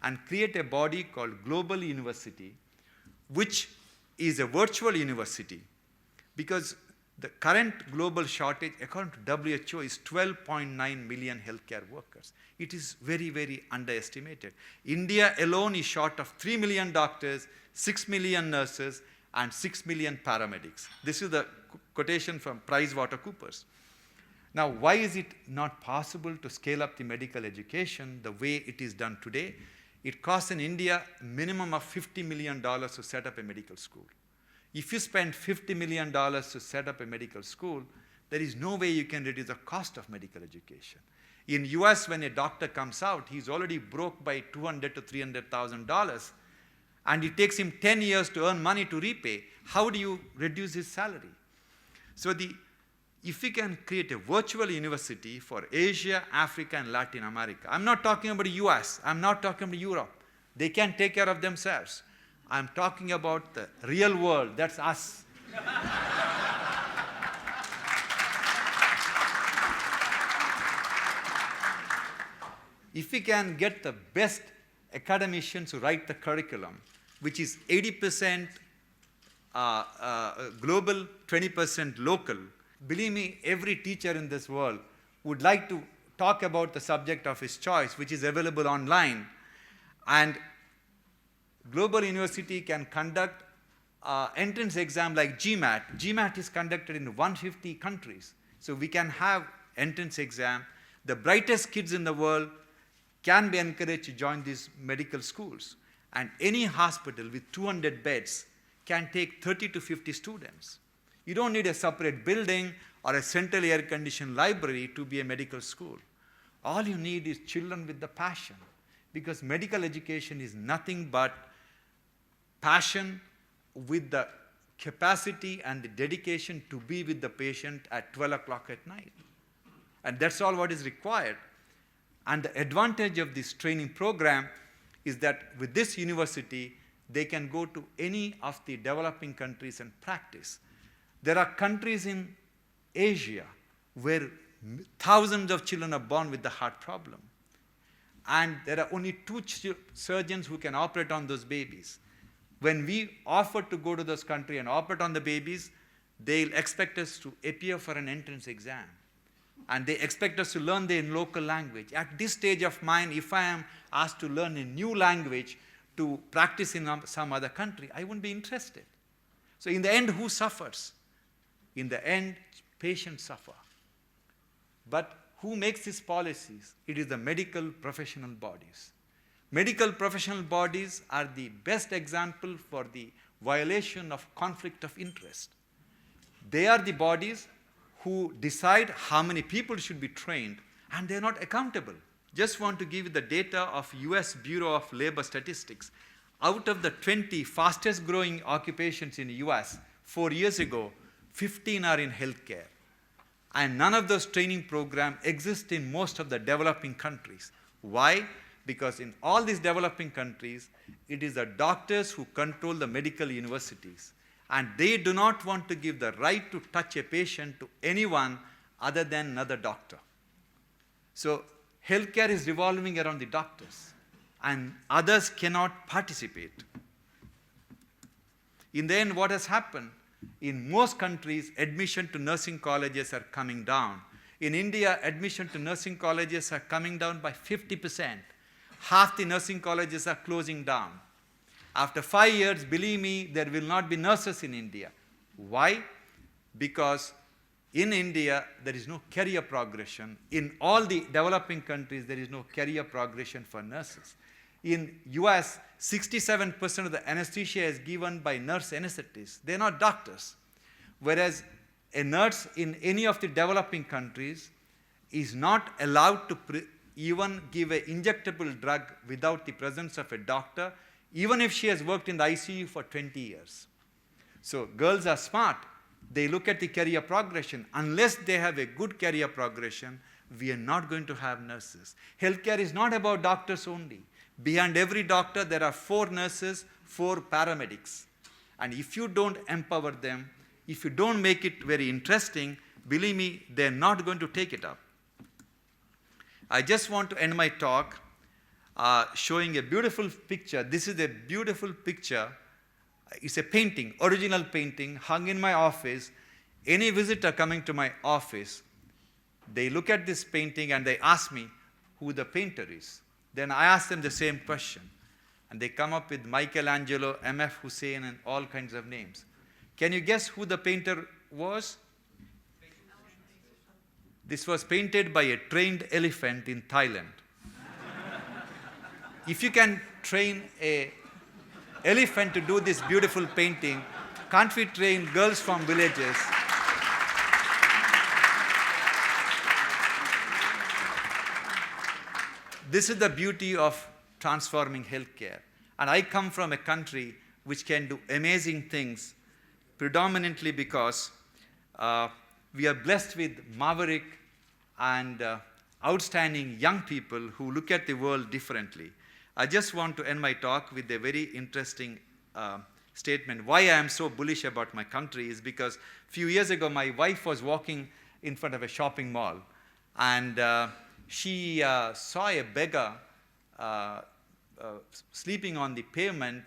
and create a body called Global University, which is a virtual university, because the current global shortage, according to WHO, is 12.9 million healthcare workers. It is very, very underestimated. India alone is short of 3 million doctors, 6 million nurses, and 6 million paramedics. This is the quotation from PricewaterhouseCoopers. Now, why is it not possible to scale up the medical education the way it is done today? It costs in India a minimum of $50 million to set up a medical school. If you spend $50 million to set up a medical school, there is no way you can reduce the cost of medical education. In US, when a doctor comes out, he's already broke by $200,000 to $300,000, and it takes him 10 years to earn money to repay. How do you reduce his salary? So if we can create a virtual university for Asia, Africa, and Latin America, I'm not talking about the US, I'm not talking about Europe. They can take care of themselves. I'm talking about the real world, that's us. If we can get the best academicians to write the curriculum, which is 80% global, 20% local, believe me, every teacher in this world would like to talk about the subject of his choice, which is available online. And Global University can conduct entrance exam like GMAT. GMAT is conducted in 150 countries. So we can have entrance exam. The brightest kids in the world can be encouraged to join these medical schools. And any hospital with 200 beds can take 30 to 50 students. You don't need a separate building or a centrally air-conditioned library to be a medical school. All you need is children with the passion, because medical education is nothing but passion with the capacity and the dedication to be with the patient at 12 o'clock at night. And that's all what is required. And the advantage of this training program is that with this university, they can go to any of the developing countries and practice. There are countries in Asia where thousands of children are born with the heart problem. And there are only 2 surgeons who can operate on those babies. When we offer to go to those countries and operate on the babies, they'll expect us to appear for an entrance exam. And they expect us to learn their local language. At this stage of mine, if I am asked to learn a new language to practice in some other country, I wouldn't be interested. So in the end, who suffers? In the end, patients suffer. But Who makes these policies? It is the medical professional bodies. Medical professional bodies are the best example for the violation of conflict of interest. They are the bodies who decide how many people should be trained, and they're not accountable. Just want to give you the data of US Bureau of Labor Statistics. Out of the 20 fastest growing occupations in the US, 4 years ago, 15 are in healthcare. And none of those training programs exist in most of the developing countries. Why? Because in all these developing countries, it is the doctors who control the medical universities. And they do not want to give the right to touch a patient to anyone other than another doctor. So healthcare is revolving around the doctors, and others cannot participate. In the end, what has happened? In most countries, admission to nursing colleges are coming down. In India, admission to nursing colleges are coming down by 50%. Half the nursing colleges are closing down. After 5 years, believe me, there will not be nurses in India. Why? Because in India, there is no career progression. In all the developing countries, there is no career progression for nurses. In US, 67% of the anesthesia is given by nurse anesthetists. They're not doctors. Whereas a nurse in any of the developing countries is not allowed to even give an injectable drug without the presence of a doctor, even if she has worked in the ICU for 20 years. So girls are smart. They look at the career progression. Unless they have a good career progression, we are not going to have nurses. Healthcare is not about doctors only. Behind every doctor, there are 4 nurses, 4 paramedics. And if you don't empower them, if you don't make it very interesting, believe me, they're not going to take it up. I just want to end my talk showing a beautiful picture. This is a beautiful picture. It's a painting, original painting, hung in my office. Any visitor coming to my office, they look at this painting and they ask me who the painter is. Then I ask them the same question. And they come up with Michelangelo, M.F. Hussein, and all kinds of names. Can you guess who the painter was? This was painted by a trained elephant in Thailand. If you can train an elephant to do this beautiful painting, can't we train girls from villages? This is the beauty of transforming healthcare. And I come from a country which can do amazing things, predominantly because we are blessed with maverick and outstanding young people who look at the world differently. I just want to end my talk with a very interesting statement. Why I am so bullish about my country is because a few years ago, my wife was walking in front of a shopping mall, and she saw a beggar sleeping on the pavement,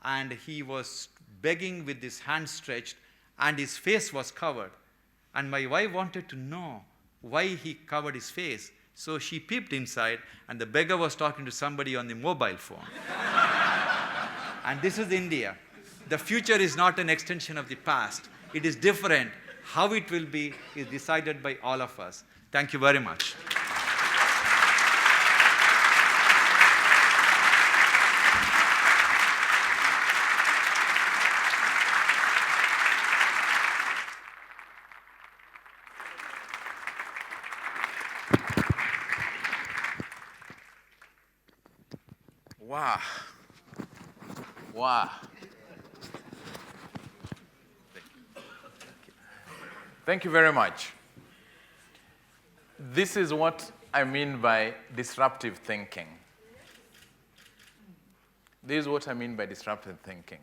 and he was begging with his hands stretched, and his face was covered. And my wife wanted to know why he covered his face. So she peeped inside, and the beggar was talking to somebody on the mobile phone. And this is India. The future is not an extension of the past. It is different. How it will be is decided by all of us. Thank you very much. Wow. Wow. Thank you very much. This is what I mean by disruptive thinking. This is what I mean by disruptive thinking.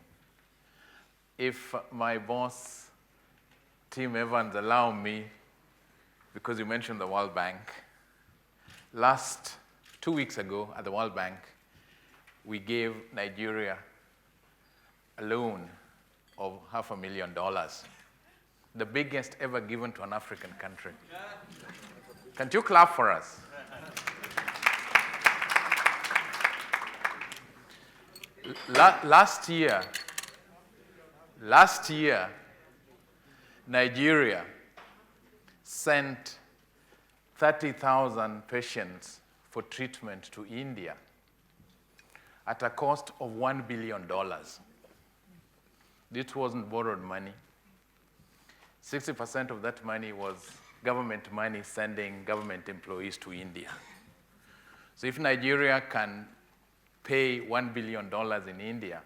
If my boss, Tim Evans, allow me, because you mentioned the World Bank, 2 weeks ago at the World Bank, we gave Nigeria a loan of $500,000, the biggest ever given to an African country. Can't you clap for us? Last year, Nigeria sent 30,000 patients for treatment to India at a cost of $1 billion. This wasn't borrowed money. 60% of that money was government money sending government employees to India. So if Nigeria can pay $1 billion in India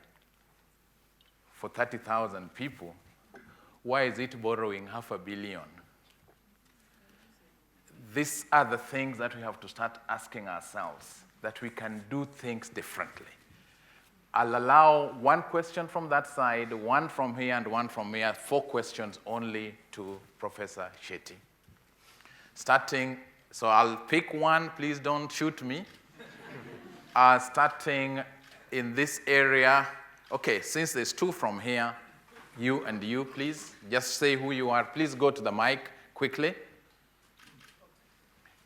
for 30,000 people, why is it borrowing $500 million? These are the things that we have to start asking ourselves, that we can do things differently. I'll allow one question from that side, one from here, and one from here, 4 questions only to Professor Shetty. Starting, so I'll pick one, please don't shoot me. Starting in this area. Okay, since there's 2 from here, you and you, please. Just say who you are. Please go to the mic quickly.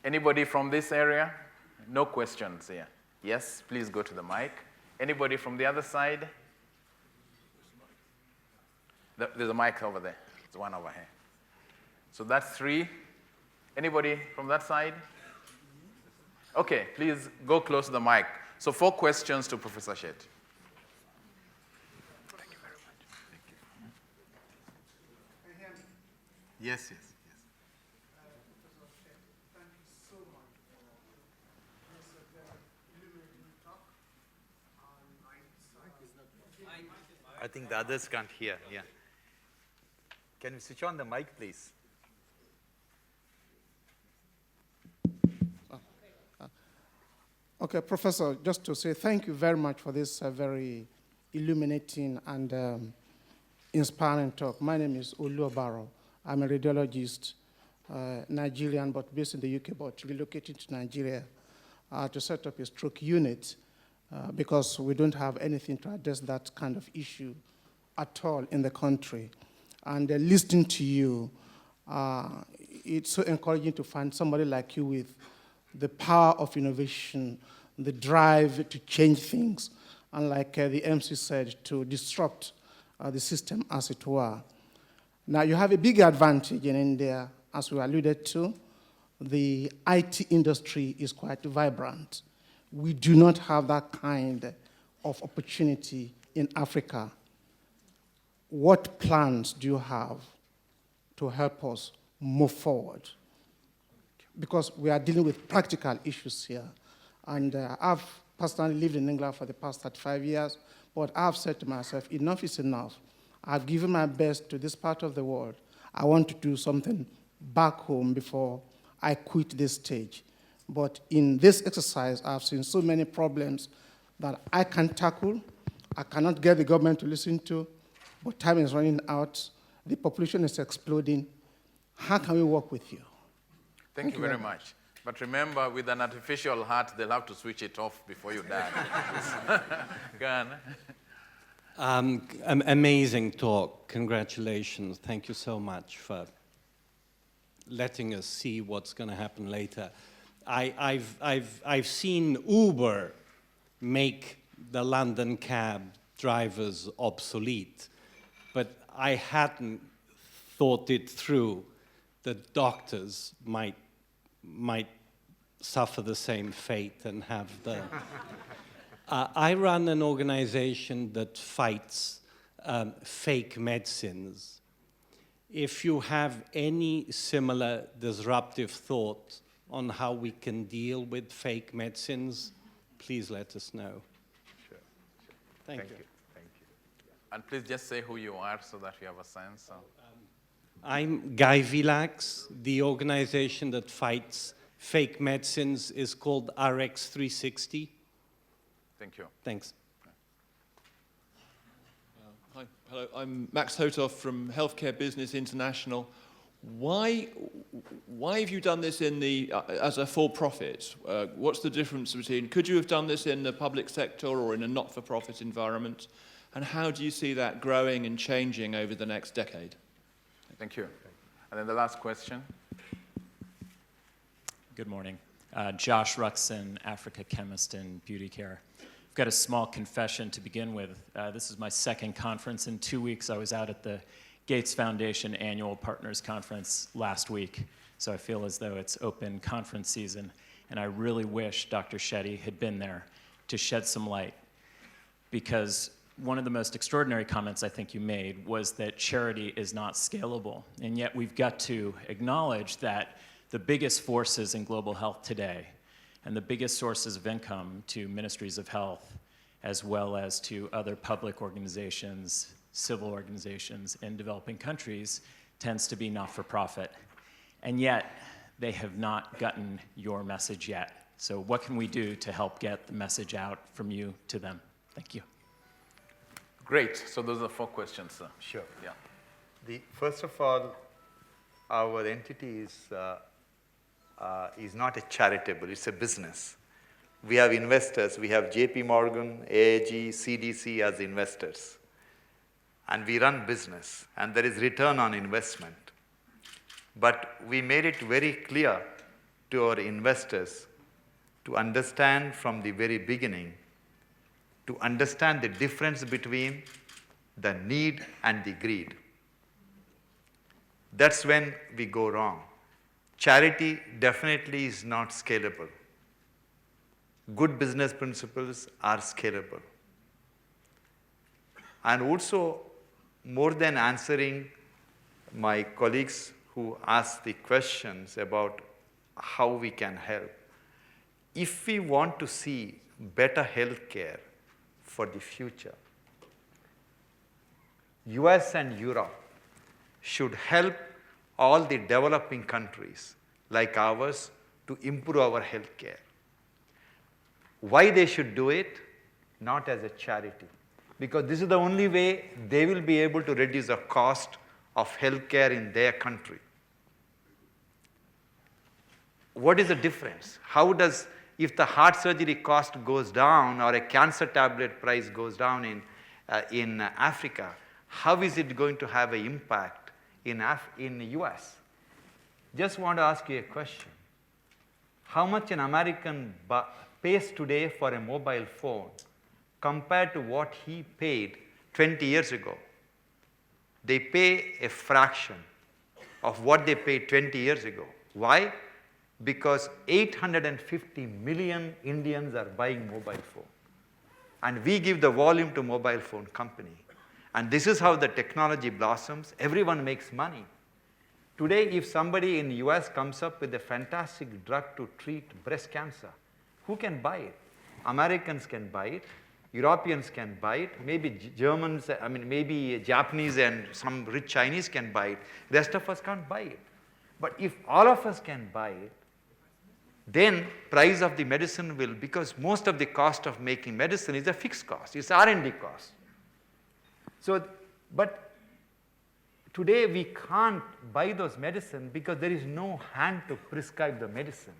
Anybody from this area? No questions here. Yes, please go to the mic. Anybody from the other side? There's a mic over there. There's one over here. So that's 3. Anybody from that side? Okay, please go close to the mic. So 4 questions to Professor Shetty. Thank you very much. Thank you. Can you hear me? Yes, yes. I think the others can't hear, yeah. Can you switch on the mic, please? Okay, Professor, just to say thank you very much for this very illuminating and inspiring talk. My name is Oluobaro. I'm a radiologist, Nigerian, but based in the UK, but relocated to Nigeria to set up a stroke unit because we don't have anything to address that kind of issue at all in the country. And listening to you, it's so encouraging to find somebody like you with the power of innovation, the drive to change things, and like the MC said, to disrupt the system, as it were. Now, you have a big advantage in India, as we alluded to. The IT industry is quite vibrant. We do not have that kind of opportunity in Africa. What plans do you have to help us move forward? Because we are dealing with practical issues here. And I've personally lived in England for the past 35 years, but I've said to myself, enough is enough. I've given my best to this part of the world. I want to do something back home before I quit this stage. But in this exercise, I've seen so many problems that I can tackle. I cannot get the government to listen to, but time is running out. The population is exploding. How can we work with you? Thank you very much. But remember, with an artificial heart, they'll have to switch it off before you die. Go on. Amazing talk. Congratulations. Thank you so much for letting us see what's going to happen later. I've seen Uber make the London cab drivers obsolete, but I hadn't thought it through that doctors might suffer the same fate and have the... I run an organization that fights fake medicines. If you have any similar disruptive thought on how we can deal with fake medicines, please let us know. Sure. Thank you. Thank you. And please just say who you are so that we have a sense. I'm Guy Vilax. The organization that fights fake medicines is called RX360. Thank you. Thanks. Hi, hello. I'm Max Hotoff from Healthcare Business International. Why have you done this in the as a for-profit? What's the difference between, could you have done this in the public sector or in a not-for-profit environment? And how do you see that growing and changing over the next decade? Thank you. And then the last question. Good morning. Josh Ruxon, Africa chemist in beauty care. I've got a small confession to begin with. This is my second conference in 2 weeks. I was out at the Gates Foundation Annual Partners Conference last week. So I feel as though it's open conference season, and I really wish Dr. Shetty had been there to shed some light, because one of the most extraordinary comments I think you made was that charity is not scalable. And yet we've got to acknowledge that the biggest forces in global health today and the biggest sources of income to ministries of health, as well as to other public organizations, civil organizations in developing countries, tends to be not-for-profit. And yet they have not gotten your message yet. So what can we do to help get the message out from you to them? Thank you. Great. So those are 4 questions, sir. Sure. Yeah. First of all, our entity is not a charitable, it's a business. We have investors. We have JP Morgan, AIG, CDC as investors. And we run business, and there is return on investment. But we made it very clear to our investors to understand from the very beginning, to understand the difference between the need and the greed. That's when we go wrong. Charity definitely is not scalable. Good business principles are scalable. And also, more than answering my colleagues who asked the questions about how we can help, if we want to see better healthcare for the future, US and Europe should help all the developing countries like ours to improve our healthcare. Why they should do it? Not as a charity. Because this is the only way they will be able to reduce the cost of healthcare in their country. What is the difference? How does, if the heart surgery cost goes down or a cancer tablet price goes down in Africa, how is it going to have an impact in the US? Just want to ask you a question. How much an American pays today for a mobile phone compared to what he paid 20 years ago? They pay a fraction of what they paid 20 years ago. Why? Because 850 million Indians are buying mobile phone. And we give the volume to mobile phone company. And this is how the technology blossoms. Everyone makes money. Today, if somebody in the US comes up with a fantastic drug to treat breast cancer, who can buy it? Americans can buy it. Europeans can buy it. Maybe Germans, maybe Japanese and some rich Chinese can buy it. The rest of us can't buy it. But if all of us can buy it, then price of the medicine will, because most of the cost of making medicine is a fixed cost. It's R&D cost. So, but today we can't buy those medicine because there is no hand to prescribe the medicine.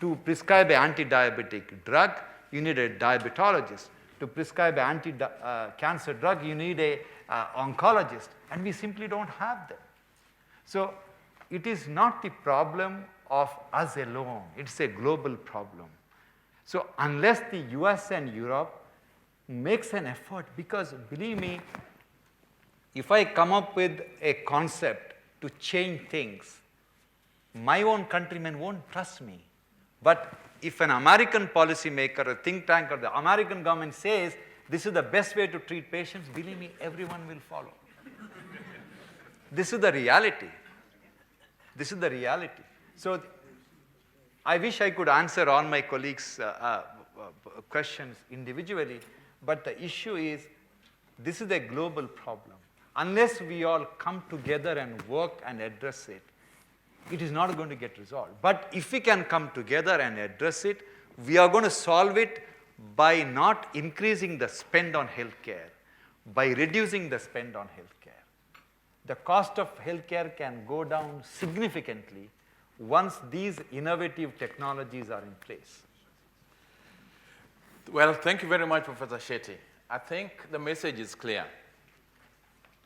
To prescribe an anti-diabetic drug, you need a diabetologist. To prescribe an anti-cancer drug, you need an oncologist. And we simply don't have them. So it is not the problem of us alone. It's a global problem. So unless the US and Europe makes an effort, because believe me, if I come up with a concept to change things, my own countrymen won't trust me. But if an American policymaker, a think tank, or the American government says this is the best way to treat patients, believe me, everyone will follow. This is the reality. This is the reality. So I wish I could answer all my colleagues' questions individually, but the issue is this is a global problem. Unless we all come together and work and address it, it is not going to get resolved. But if we can come together and address it, we are going to solve it by not increasing the spend on healthcare, by reducing the spend on healthcare. The cost of healthcare can go down significantly once these innovative technologies are in place. Well, thank you very much, Professor Shetty. I think the message is clear.